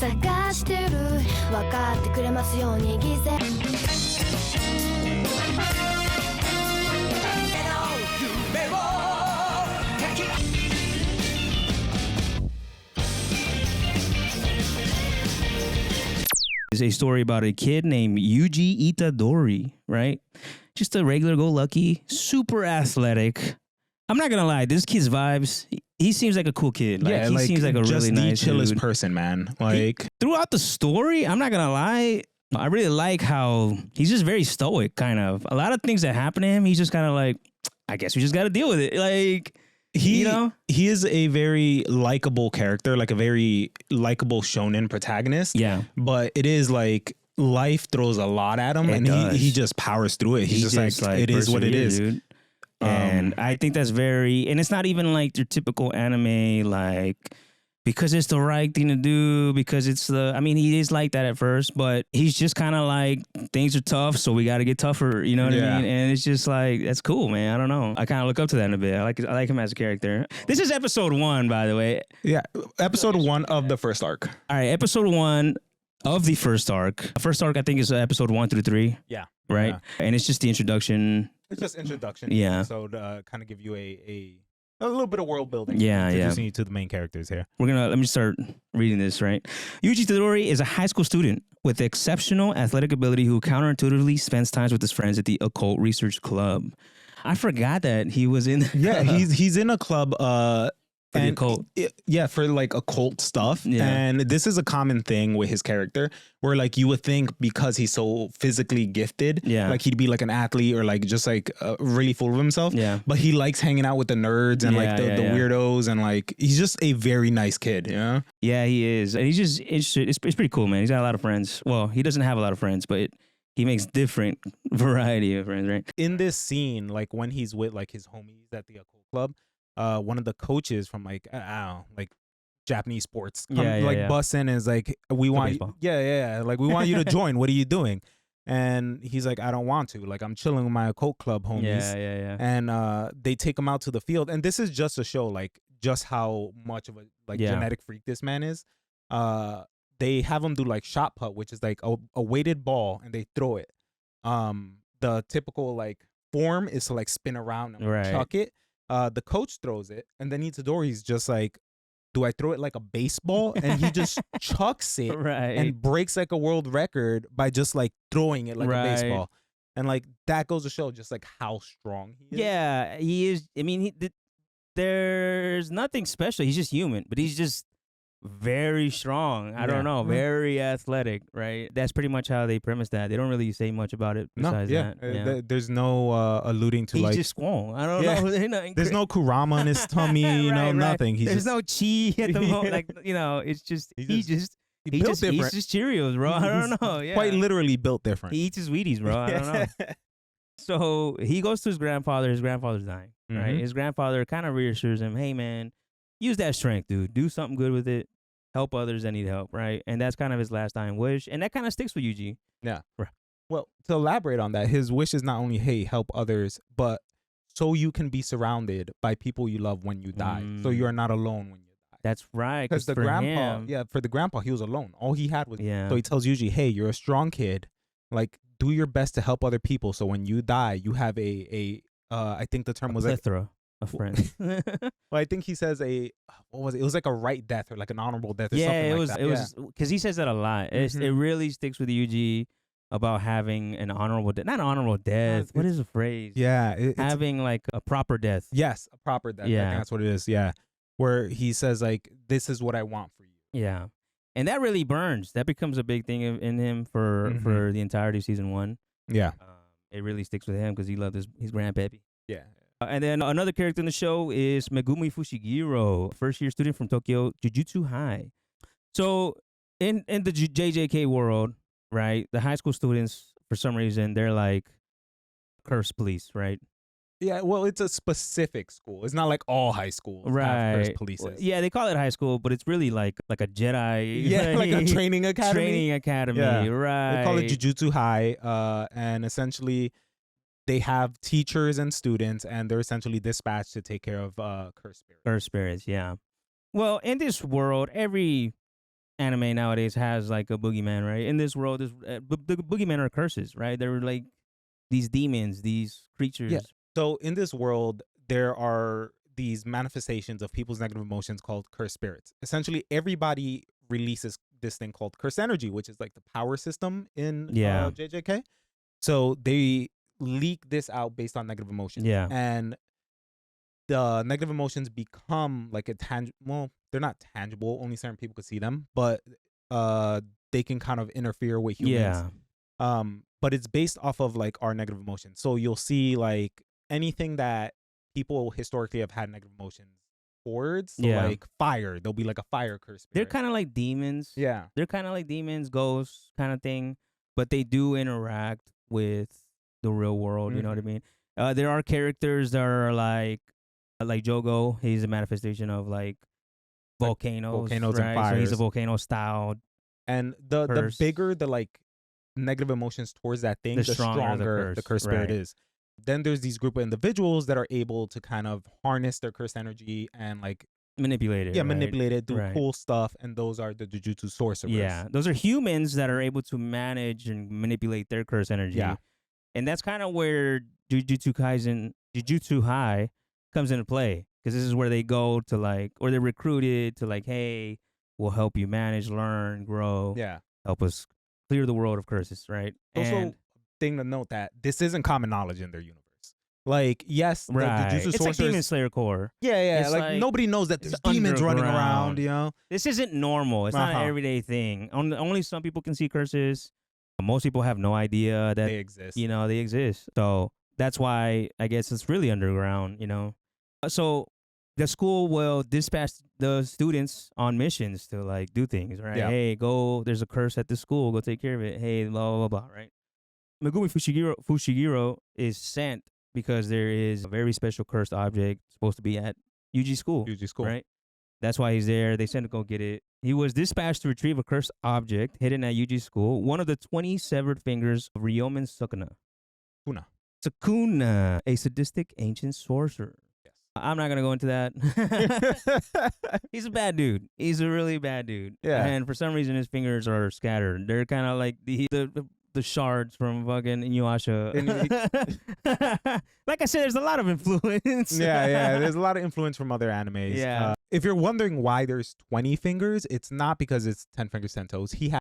探してる分かってくれますように犠牲 Is a story about a kid named Yuji Itadori, right? Just a regular go-lucky, super athletic. I'm not gonna lie, this kid's vibes, he seems like a cool kid. Like, he seems like a really nice just the chillest dude. person, man. Like Throughout the story, I'm not gonna lie, I really like how he's just very stoic, kind of. A lot of things that happen to him, he's just kind of like, I guess we just gotta deal with it. Like, he is a very likable character, like a very likable shonen protagonist. Yeah. But it is like life throws a lot at him, and he just powers through it. He's just like it is what it is. Dude. And I think that's very, and it's not even like your typical anime, like, because it's the right thing to do, because it's the, I mean, he is like that at first, but he's just kind of like, things are tough, so we got to get tougher, you know what I mean? And it's just like, that's cool, man. I don't know. I kind of look up to that in a bit. I like him as a character. This is episode 1, by the way. Yeah, episode 1 of the first arc. All right, episode 1 of the first arc. First arc, I think, is episode 1 through 3. Yeah. Right? Yeah. And it's just the introduction. It's just introduction. Yeah. So kind of give you a little bit of world building. Yeah, introducing you to the main characters here. Let me start reading this, right? Yuji Itadori is a high school student with exceptional athletic ability who counterintuitively spends time with his friends at the Occult Research Club. I forgot that he was in. Yeah, he's in a club. For the occult. For like occult stuff. Yeah. And this is a common thing with his character, where like you would think because he's so physically gifted, like he'd be like an athlete or like just like really full of himself. Yeah. But he likes hanging out with the nerds and like the weirdos, and like he's just a very nice kid. Yeah. Yeah, he is. And he's just interested. It's pretty cool, man. He's got a lot of friends. Well, he doesn't have a lot of friends, but he makes different variety of friends, right? In this scene, like when he's with like his homies at the occult club, one of the coaches from like I don't know, like Japanese sports busts in and is like, we want like we want you to join. What are you doing? And he's like, I don't want to. Like, I'm chilling with my occult club homies. And they take him out to the field, and this is just to show like just how much of a genetic freak this man is. They have him do like shot put, which is like a weighted ball, and they throw it. The typical like form is to like spin around and chuck it. The coach throws it, and then Itadori's just like, do I throw it like a baseball? And he just chucks it and breaks like a world record by just like throwing it like a baseball. And like that goes to show just like how strong he is. Yeah, he is. I mean, there's nothing special. He's just human, but he's just very strong. I don't know, very athletic, right? That's pretty much how they premise that. They don't really say much about it besides that. There's no alluding to he's like just strong. I don't know. There's no Kurama in his tummy, nothing. There's no chi at the moment. Like, it's just he's just built different. He's just Cheerios, bro. I don't know. Yeah. Quite literally built different. He eats his Wheaties, bro. I don't know. So he goes to his grandfather. His grandfather's dying, right? His grandfather kind of reassures him, hey, man, use that strength, dude. Do something good with it. Help others that need help, right? And that's kind of his last dying wish. And that kind of sticks with Yuji. Yeah. Right. Well, to elaborate on that, his wish is not only, hey, help others, but so you can be surrounded by people you love when you die. So you are not alone when you die. That's right. Because the grandpa, for the grandpa, he was alone. All he had was, so he tells Yuji, hey, you're a strong kid. Like, do your best to help other people. So when you die, you have I think the term was plethora of friends. Well, I think he says what was it? It was like a right death or like an honorable death or something like that. It was because he says that a lot. It really sticks with Yuji about having an honorable death. Not an honorable death. What is the phrase? Yeah. Having like a proper death. Yes, a proper death. Yeah. I think that's what it is. Yeah. Where he says like, this is what I want for you. Yeah. And that really burns. That becomes a big thing in him for the entirety of season 1. Yeah. It really sticks with him because he loved his grandpappy. Yeah. And then another character in the show is Megumi Fushiguro, first-year student from Tokyo Jujutsu High. So in the JJK world, right, the high school students, for some reason, they're like curse police, right? Yeah, well, it's a specific school. It's not like all high schools have curse polices. Yeah, they call it high school, but it's really like a Jedi. Yeah, like a training academy. Training academy, right. They call it Jujutsu High, and essentially they have teachers and students, and they're essentially dispatched to take care of curse spirits. Curse spirits, yeah. Well, in this world, every anime nowadays has like a boogeyman, right? In this world, the boogeymen are curses, right? They're like these demons, these creatures. Yeah. So in this world, there are these manifestations of people's negative emotions called cursed spirits. Essentially, everybody releases this thing called cursed energy, which is like the power system in JJK. So they leak this out based on negative emotions. Yeah. And the negative emotions become like a tangible, well, they're not tangible, only certain people could see them, but they can kind of interfere with humans. Yeah. But it's based off of like our negative emotions. So you'll see like anything that people historically have had negative emotions towards. So like fire, there'll be like a fire curse spirit. They're kind of like demons. Yeah. They're kind of like demons, ghosts kind of thing, but they do interact with the real world. You know what I mean? There are characters that are like Jogo. He's a manifestation of like volcanoes, right? And fires. So he's a volcano style. And the bigger the like negative emotions towards that thing, the stronger the curse spirit is. Then there's these group of individuals that are able to kind of harness their cursed energy and like manipulate it. Yeah, manipulate it, do cool stuff, and those are the Jujutsu sorcerers. Yeah, those are humans that are able to manage and manipulate their cursed energy. Yeah. And that's kind of where Jujutsu Kaisen, Jujutsu High comes into play, because this is where they go to like, or they're recruited to like, hey, we'll help you manage, learn, grow. Yeah. Help us clear the world of curses, right? Also, thing to note that this isn't common knowledge in their universe. Like, yes, the Jujutsu it's sorcerers, like Demon Slayer core. Yeah, it's like nobody knows that there's demons running around, you know? This isn't normal. It's not an everyday thing. Only some people can see curses. Most people have no idea that they exist. You know, they exist. So that's why I guess it's really underground, you know? So the school will dispatch the students on missions to like do things, right? Yeah. Hey, go, there's a curse at the school. Go take care of it. Hey, blah, blah, blah, right? Megumi Fushiguro is sent because there is a very special cursed object supposed to be at Yuji school. Right? That's why he's there. They sent to go get it. He was dispatched to retrieve a cursed object hidden at Yuji school, one of the 20 severed fingers of Ryomen Sukuna, a sadistic ancient sorcerer. Yes. I'm not going to go into that. He's a bad dude. He's a really bad dude. Yeah. And for some reason, his fingers are scattered. They're kind of like the shards from fucking Inuyasha. Like I said, there's a lot of influence. Yeah. There's a lot of influence from other animes. Yeah. If you're wondering why there's 20 fingers, it's not because it's 10 fingers, 10 toes. He has